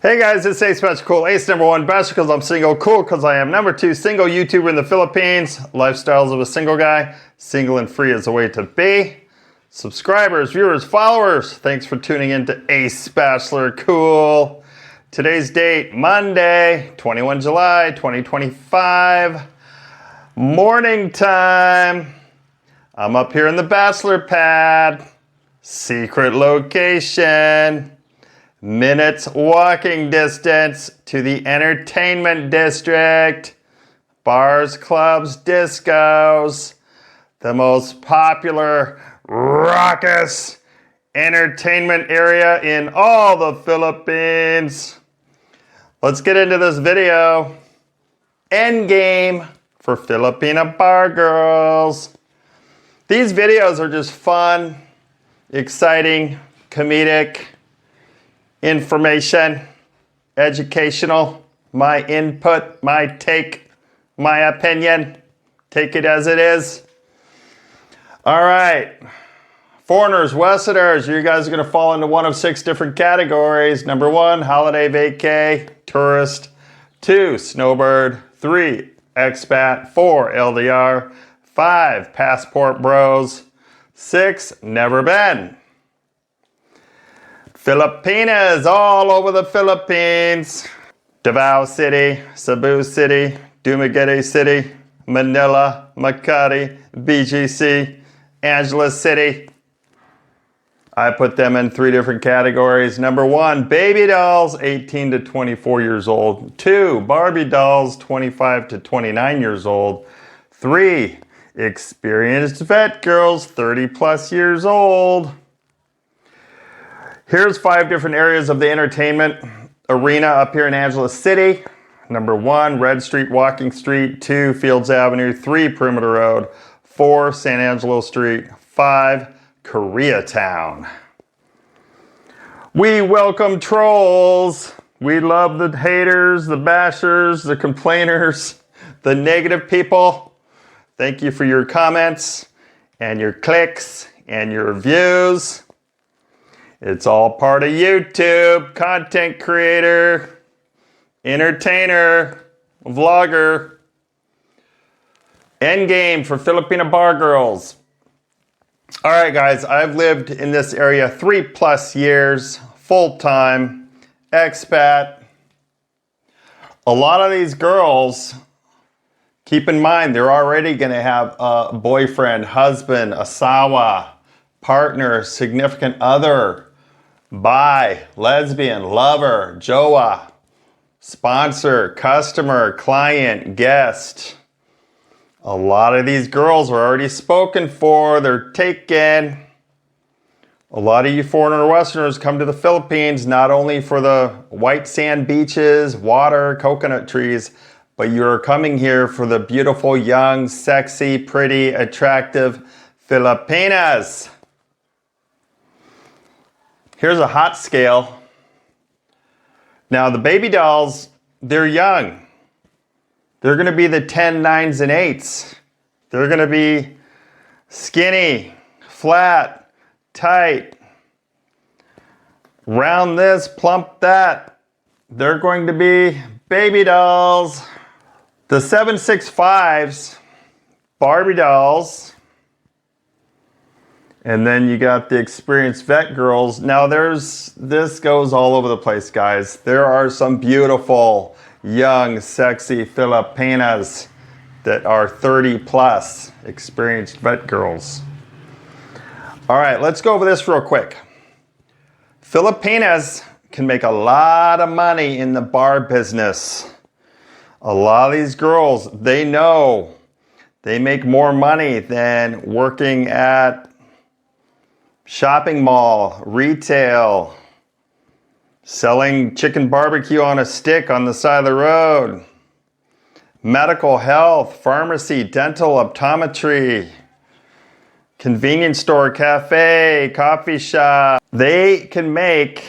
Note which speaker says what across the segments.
Speaker 1: Hey guys, it's Ace Much Cool. Ace #1 bachelor because I'm single, cool because I am #2 single YouTuber in the Philippines. Lifestyles of a single guy, single and free is the way to be. Subscribers, viewers, followers, thanks for tuning in to Ace Bachelor Cool. Today's date, Monday, 21 July 2025. Morning time. I'm up here in the bachelor pad. Secret location. Minutes walking distance to the entertainment district. Bars, clubs, discos. The most popular, raucous entertainment area in all the Philippines. Let's get into this video. Endgame for Filipina Bargirls. These videos are just fun, exciting, comedic, information, educational, my input, my take, my opinion. Take it as it is. All right. Foreigners, Westerners, you guys are going to fall into one of 6 different categories. Number 1, holiday vacay, tourist. 2, snowbird. 3, expat. 4, LDR. 5, passport bros. 6, never been. Filipinas, all over the Philippines. Davao City, Cebu City, Dumaguete City, Manila, Makati, BGC, Angeles City. I put them in 3 different categories. Number 1, baby dolls, 18 to 24 years old. 2, Barbie dolls, 25 to 29 years old. 3, experienced vet girls, 30 plus years old. Here's 5 different areas of the entertainment arena up here in Angeles City. Number 1, Red Street, Walking Street. 2, Fields Avenue. 3, Perimeter Road. 4, San Angelo Street. 5, Koreatown. We welcome trolls. We love the haters, the bashers, the complainers, the negative people. Thank you for your comments and your clicks and your views. It's all part of YouTube, content creator, entertainer, vlogger. Endgame for Filipina Bargirls. All right, guys, I've lived in this area 3+ years, full-time, expat. A lot of these girls, keep in mind, they're already going to have a boyfriend, husband, asawa, partner, significant other, bi, lesbian, lover, jowa, sponsor, customer, client, guest. A lot of these girls are already spoken for. They're taken. A lot of you foreigner Westerners come to the Philippines not only for the white sand beaches, water, coconut trees, but you're coming here for the beautiful, young, sexy, pretty, attractive Filipinas. Here's a hot scale. Now the baby dolls, they're young. They're going to be the 10, 9s, and 8s. They're going to be skinny, flat, tight, round this, plump that. They're going to be baby dolls. The 765s, Barbie dolls. And then you got the experienced vet girls. Now this goes all over the place, guys. There are some beautiful, young, sexy Filipinas that are 30+ experienced vet girls. All right, let's go over this real quick. Filipinas can make a lot of money in the bar business. A lot of these girls, they know they make more money than working at shopping mall, retail, selling chicken barbecue on a stick on the side of the road, medical, health, pharmacy, dental, optometry, convenience store, cafe, coffee shop. They can make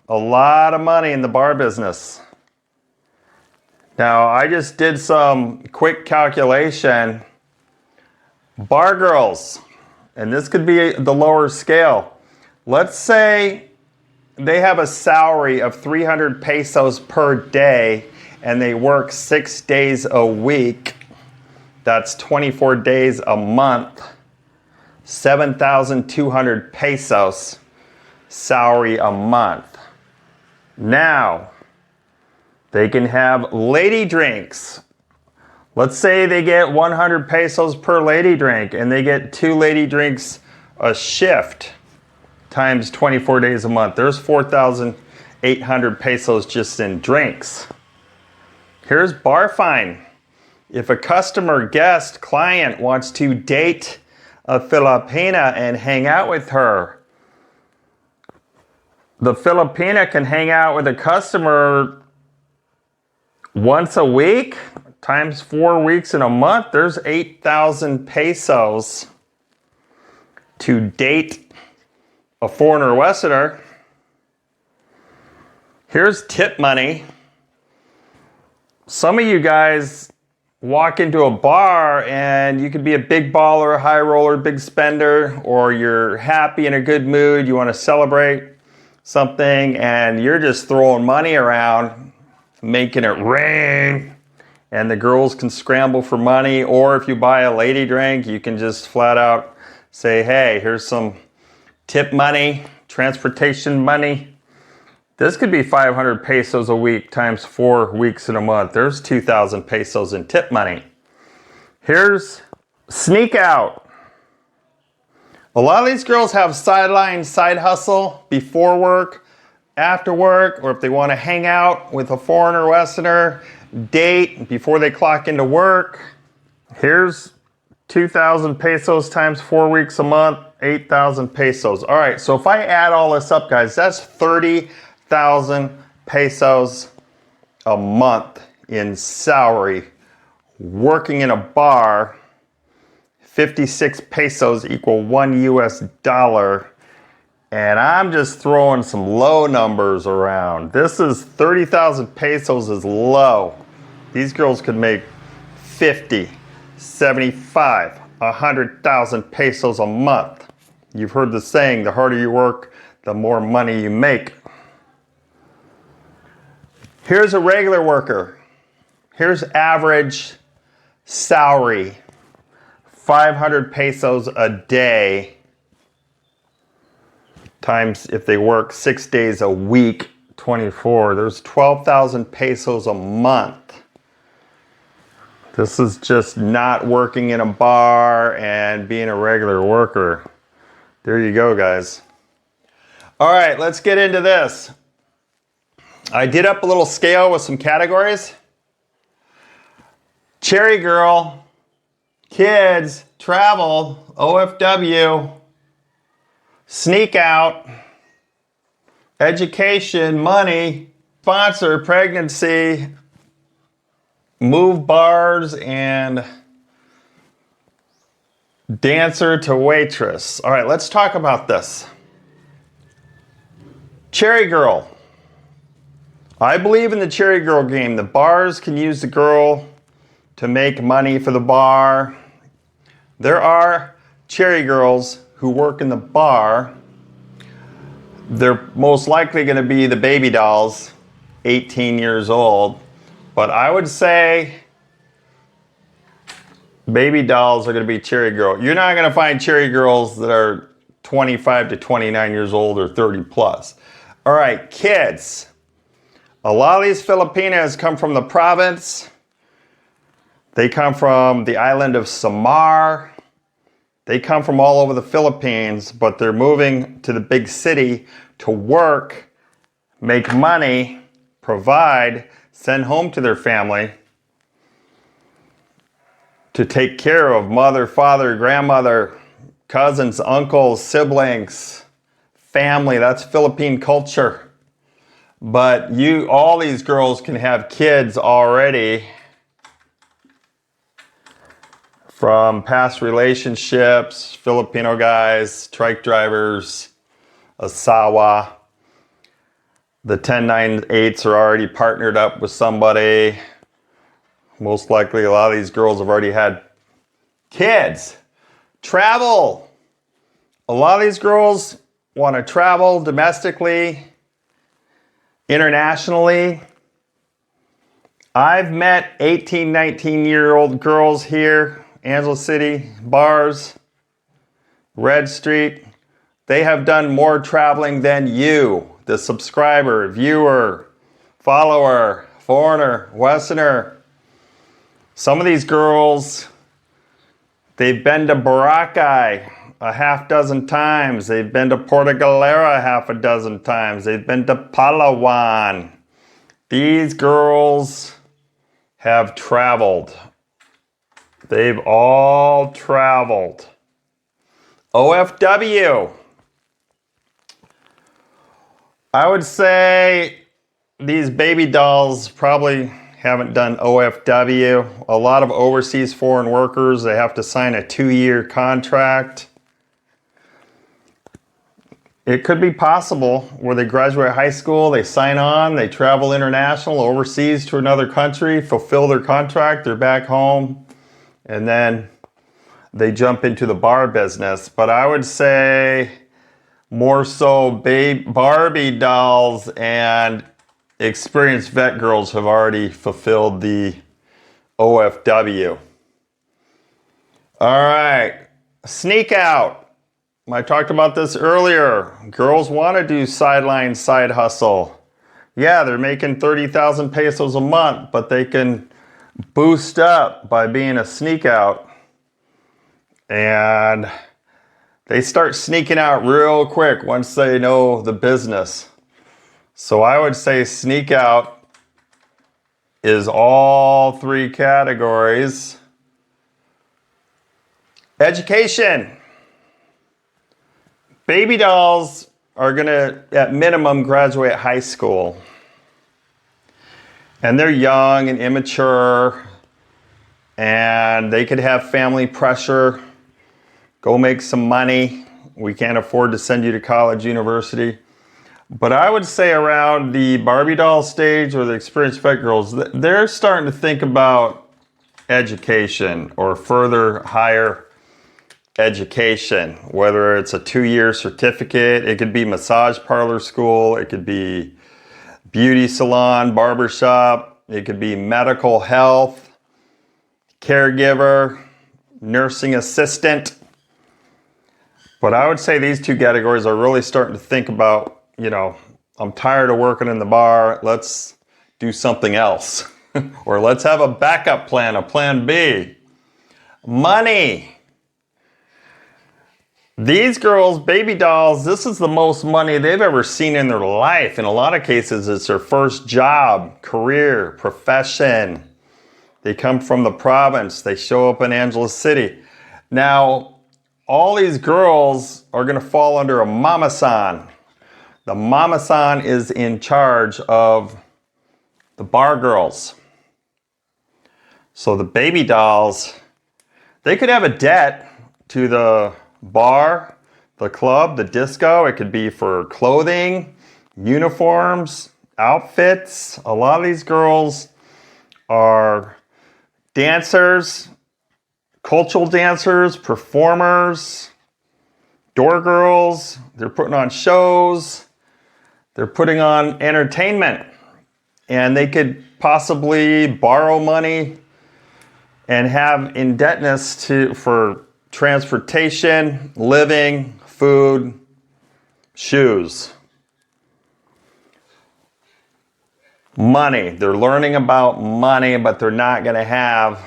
Speaker 1: a lot of money in the bar business. Now, I just did some quick calculation. Bar girls, and this could be the lower scale. Let's say they have a salary of 300 pesos per day, and they work 6 days a week. That's 24 days a month. 7,200 pesos salary a month. Now, they can have lady drinks. Let's say they get 100 pesos per lady drink, and they get 2 lady drinks a shift times 24 days a month. There's 4,800 pesos just in drinks. Here's bar fine. If a customer, guest, client wants to date a Filipina and hang out with her, the Filipina can hang out with a customer once a week, times 4 weeks in a month. There's 8,000 pesos to date a foreigner Westerner. Here's tip money. Some of you guys walk into a bar and you could be a big baller, a high roller, big spender, or you're happy in a good mood, you want to celebrate something, and you're just throwing money around, making it rain, and the girls can scramble for money. Or if you buy a lady drink, you can just flat out say, hey, here's some tip money, transportation money. This could be 500 pesos a week times 4 weeks in a month. There's 2,000 pesos in tip money. Here's sneak out. A lot of these girls have sideline side hustle before work, after work, or if they want to hang out with a foreigner Westerner, date before they clock into work. Here's 2,000 pesos times 4 weeks a month, 8,000 pesos. All right, so if I add all this up, guys, that's 30,000 pesos a month in salary. Working in a bar, 56 pesos equal $1 US. And I'm just throwing some low numbers around. This is 30,000 pesos is low. These girls could make 50, 75, 100,000 pesos a month. You've heard the saying, the harder you work, the more money you make. Here's a regular worker. Here's average salary. 500 pesos a day times if they work 6 days a week, 24. There's 12,000 pesos a month. This is just not working in a bar and being a regular worker. There you go, guys. All right, let's get into this. I did up a little scale with some categories. Cherry girl, kids, travel, OFW, sneak out, education, money, sponsor, pregnancy, move bars, and dancer to waitress. All right, let's talk about this. Cherry girl. I believe in the cherry girl game. The bars can use the girl to make money for the bar. There are cherry girls who work in the bar. They're most likely going to be the baby dolls, 18 years old. But I would say baby dolls are going to be cherry girl. You're not going to find cherry girls that are 25 to 29 years old or 30 plus. All right, kids. A lot of these Filipinas come from the province. They come from the island of Samar. They come from all over the Philippines, but they're moving to the big city to work, make money, provide, send home to their family, to take care of mother, father, grandmother, cousins, uncles, siblings, family. That's Philippine culture. But all these girls can have kids already from past relationships, Filipino guys, trike drivers, asawa. The 1098s are already partnered up with somebody. Most likely a lot of these girls have already had kids. Travel. A lot of these girls want to travel domestically, Internationally, I've met 18, 19-year-old girls here, Angeles City, bars, Red Street. They have done more traveling than you, the subscriber, viewer, follower, foreigner, Westerner. Some of these girls, they've been to Boracay a half dozen times. They've been to Porto Galera half a dozen times. They've been to Palawan. These girls have traveled. They've all traveled. OFW. I would say these baby dolls probably haven't done OFW. A lot of overseas foreign workers, they have to sign a 2-year contract. It could be possible where they graduate high school, they sign on, they travel international, overseas to another country, fulfill their contract, they're back home, and then they jump into the bar business. But I would say more so Barbie dolls and experienced vet girls have already fulfilled the OFW. All right, sneak out. I talked about this earlier. Girls want to do sideline side hustle. Yeah, they're making 30,000 pesos a month, but they can boost up by being a sneak out. And they start sneaking out real quick once they know the business. So I would say sneak out is all 3 categories. Education. Baby dolls are going to, at minimum, graduate high school. And they're young and immature, and they could have family pressure. Go make some money. We can't afford to send you to college, university. But I would say around the Barbie doll stage or the experienced vet girls, they're starting to think about education or further higher education, whether it's a 2-year certificate, it could be massage parlor school, it could be beauty salon, barbershop, it could be medical health, caregiver, nursing assistant. But I would say these 2 categories are really starting to think about, I'm tired of working in the bar, let's do something else. Or let's have a backup plan, a plan B. Money. These girls, baby dolls, this is the most money they've ever seen in their life. In a lot of cases, it's their first job, career, profession. They come from the province. They show up in Angeles City. Now, all these girls are going to fall under a mama-san. The mama-san is in charge of the Bargirls. So the baby dolls, they could have a debt to the bar, the club, the disco. It could be for clothing, uniforms, outfits. A lot of these girls are dancers, cultural dancers, performers, door girls. They're putting on shows. They're putting on entertainment. And they could possibly borrow money and have indebtedness for transportation, living, food, shoes. Money. They're learning about money, but they're not going to have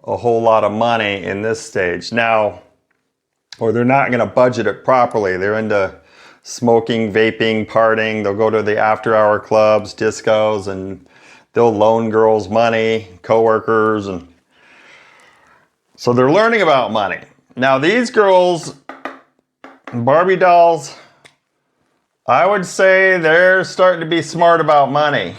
Speaker 1: a whole lot of money in this stage. Now, or they're not going to budget it properly. They're into smoking, vaping, partying. They'll go to the after-hour clubs, discos, and they'll loan girls money, coworkers, and so they're learning about money. Now these girls, Barbie dolls, I would say they're starting to be smart about money.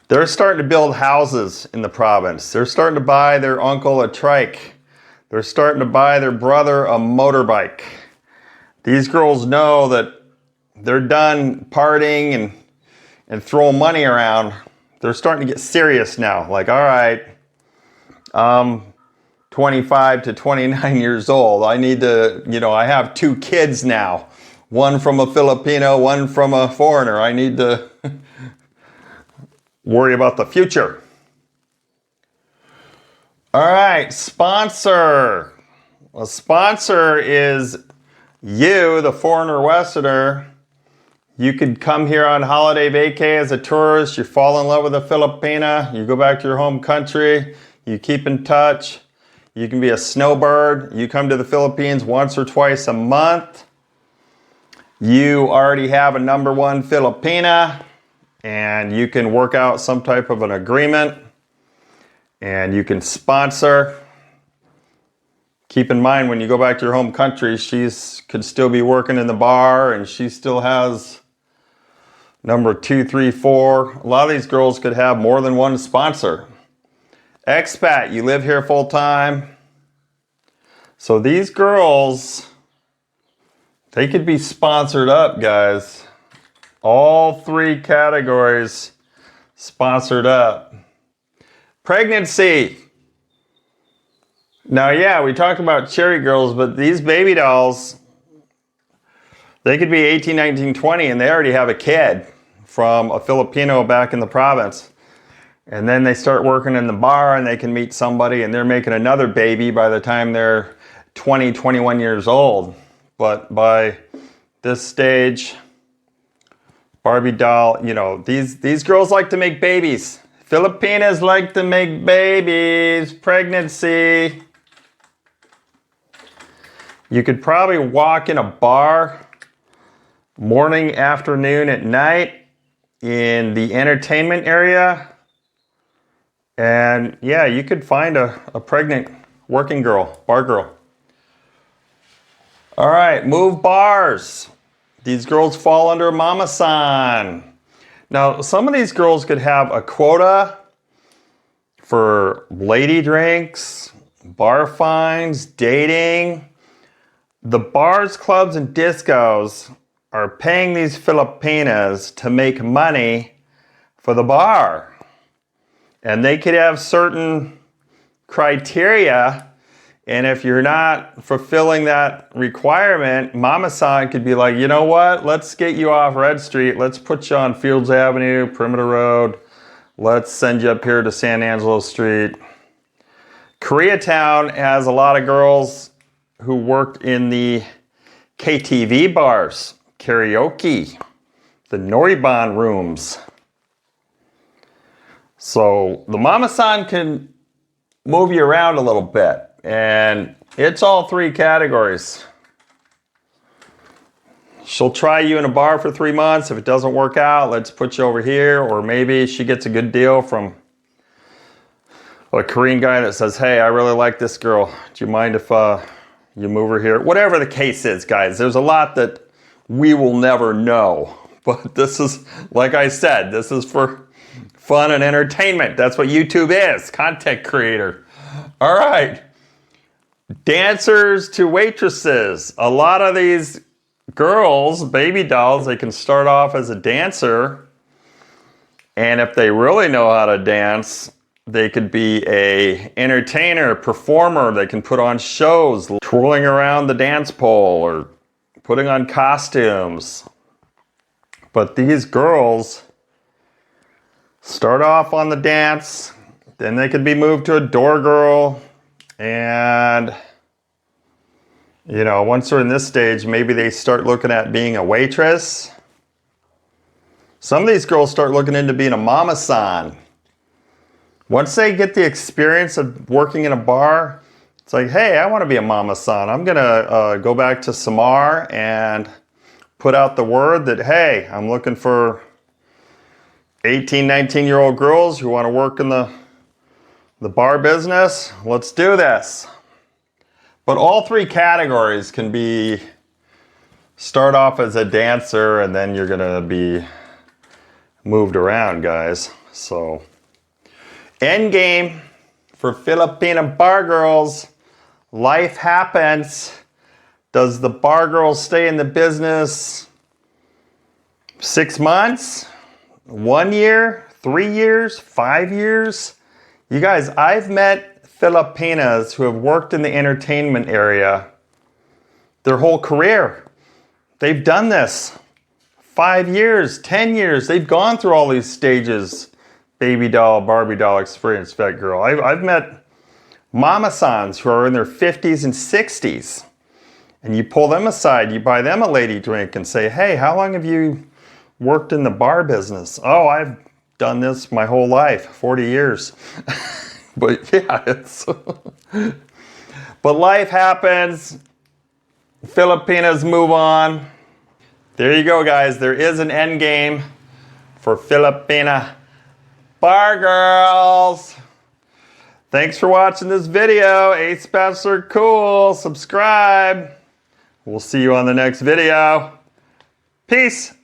Speaker 1: They're starting to build houses in the province. They're starting to buy their uncle a trike. They're starting to buy their brother a motorbike. These girls know that they're done partying and throwing money around. They're starting to get serious now. Like, all right, 25 to 29 years old. I need to, I have 2 kids now. one from a Filipino, one from a foreigner. I need to worry about the future. All right, sponsor. A sponsor is you, the foreigner Westerner. You could come here on holiday vacay as a tourist. You fall in love with a Filipina. You go back to your home country. You keep in touch. You can be a snowbird. You come to the Philippines once or twice a month. You already have a #1 Filipina, and you can work out some type of an agreement, and you can sponsor. Keep in mind, when you go back to your home country, could still be working in the bar, and she still has number 2, 3, 4. A lot of these girls could have more than one sponsor. Expat, you live here full time. So these girls, they could be sponsored up, guys. All 3 categories sponsored up. Pregnancy. Now, yeah, we talked about cherry girls, but these baby dolls, they could be 18, 19, 20, and they already have a kid from a Filipino back in the province. And then they start working in the bar, and they can meet somebody, and they're making another baby by the time they're 20, 21 years old. But by this stage, Barbie doll, you know, these girls like to make babies. Filipinas like to make babies. Pregnancy. You could probably walk in a bar morning, afternoon, at night in the entertainment area. And yeah, you could find a pregnant working girl, bar girl. All right, move bars. These girls fall under mama-san. Now, some of these girls could have a quota for lady drinks, bar fines, dating. The bars, clubs, and discos are paying these Filipinas to make money for the bar. And they could have certain criteria, and if you're not fulfilling that requirement, Mama-san could be like, you know what, let's get you off Red Street, let's put you on Fields Avenue, Perimeter Road, let's send you up here to San Angelo Street. Koreatown has a lot of girls who worked in the KTV bars, karaoke, the Noriban rooms. So the Mama-san can move you around a little bit, and it's all 3 categories. She'll try you in a bar for 3 months. If it doesn't work out, let's put you over here. Or maybe she gets a good deal from a Korean guy that says, hey, I really like this girl. Do you mind if you move her here? Whatever the case is, guys, there's a lot that we will never know. But this is, like I said, this is for fun and entertainment. That's what YouTube is, content creator. All right. Dancers to waitresses. A lot of these girls, baby dolls, they can start off as a dancer. And if they really know how to dance, they could be a entertainer, performer. They can put on shows, twirling around the dance pole or putting on costumes. But these girls start off on the dance, then they could be moved to a door girl, and you know, once they're in this stage, maybe they start looking at being a waitress. Some of these girls start looking into being a mama-san. Once they get the experience of working in a bar, it's like, hey, I want to be a mama-san. I'm going to go back to Samar and put out the word that, hey, I'm looking for 18, 19-year-old girls who want to work in the bar business. Let's do this. But all 3 categories can be, start off as a dancer, and then you're going to be moved around, guys. So end game for Filipina bar girls. Life happens. Does the bar girl stay in the business 6 months, 1 year, 3 years, 5 years? You guys, I've met Filipinas who have worked in the entertainment area their whole career. they've done this. 5 years, 10 years, they've gone through all these stages. Baby doll, Barbie doll experience, vet girl. I've met mama-sans who are in their 50s and 60s. And you pull them aside, you buy them a lady drink and say, hey, how long have you worked in the bar business? Oh, I've done this my whole life, 40 years. But yeah, it's... But life happens. Filipinas move on. There you go, guys. There is an end game for Filipina Bargirls. Thanks for watching this video. 8 specials are cool. Subscribe. We'll see you on the next video. Peace.